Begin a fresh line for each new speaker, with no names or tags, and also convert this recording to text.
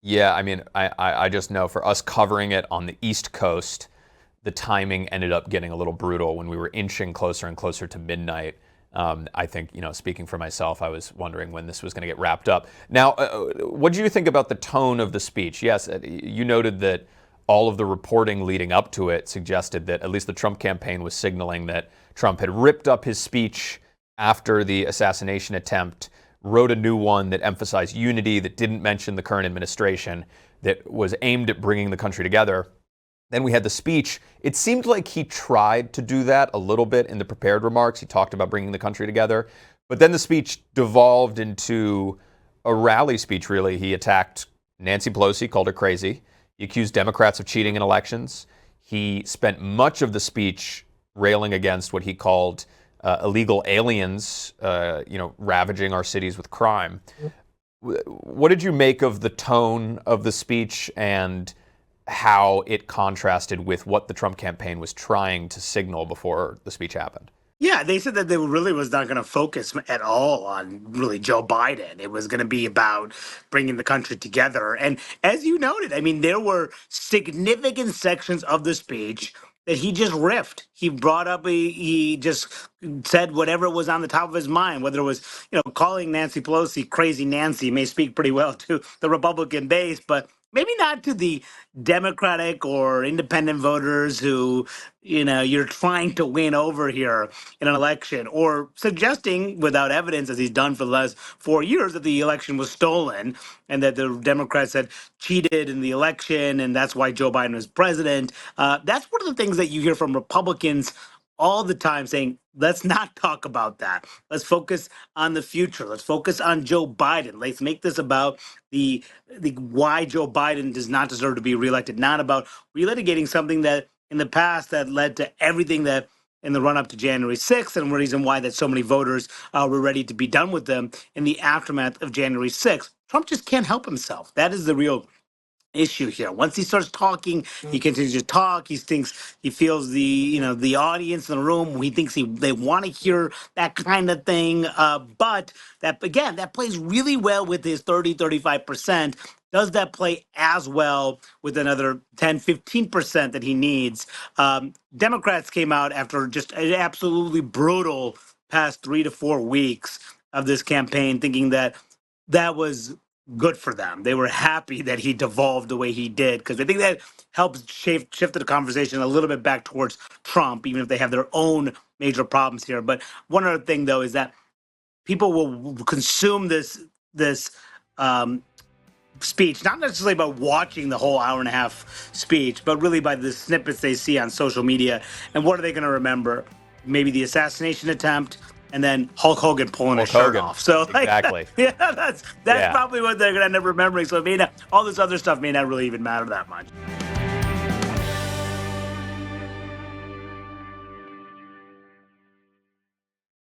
Yeah, I mean, I just know for us covering it on the East Coast, the timing ended up getting a little brutal when we were inching closer and closer to midnight. I think, speaking for myself, I was wondering when this was going to get wrapped up. Now, what do you think about the tone of the speech? Yes, you noted that all of the reporting leading up to it suggested that at least the Trump campaign was signaling that Trump had ripped up his speech after the assassination attempt, wrote a new one that emphasized unity, that didn't mention the current administration, that was aimed at bringing the country together. Then we had the speech. It seemed like he tried to do that a little bit in the prepared remarks. He talked about bringing the country together. But then the speech devolved into a rally speech, really. He attacked Nancy Pelosi, called her crazy. He accused Democrats of cheating in elections. He spent much of the speech railing against what he called illegal aliens, ravaging our cities with crime. What did you make of the tone of the speech and how it contrasted with what the Trump campaign was trying to signal before the speech happened?
Yeah, they said that they really was not going to focus at all on really Joe Biden. It was going to be about bringing the country together. And as you noted, I mean, there were significant sections of the speech that he just riffed. He brought up, he just said whatever was on the top of his mind, whether it was, calling Nancy Pelosi crazy Nancy may speak pretty well to the Republican base, but maybe not to the Democratic or independent voters who, you're trying to win over here in an election, or suggesting without evidence, as he's done for the last 4 years, that the election was stolen and that the Democrats had cheated in the election and that's why Joe Biden was president. That's one of the things that you hear from Republicans all the time, saying, let's not talk about that. Let's focus on the future. Let's focus on Joe Biden. Let's make this about the why Joe Biden does not deserve to be reelected, not about relitigating something that in the past that led to everything that in the run up to January 6th, and the reason why that so many voters were ready to be done with them in the aftermath of January 6th. Trump just can't help himself. That is the real issue here. Once he starts talking, he continues to talk. He thinks he feels the audience in the room. He thinks they want to hear that kind of thing. But that again, that plays really well with his 35%. Does that play as well with another 10-15% that he needs? Democrats came out after just an absolutely brutal past 3 to 4 weeks of this campaign, thinking that that was good for them. They were happy that he devolved the way he did, because I think that helps shift the conversation a little bit back towards Trump, even if they have their own major problems here. But one other thing, though, is that people will consume this speech, not necessarily by watching the whole hour and a half speech, but really by the snippets they see on social media. And what are they going to remember? Maybe the assassination attempt, and then Hulk Hogan pulling
Hulk
his shirt
Hogan.
off. So,
Exactly.
yeah, that's
Yeah.
probably what they're going to end up remembering. So, it may not, all this other stuff may not really even matter that much.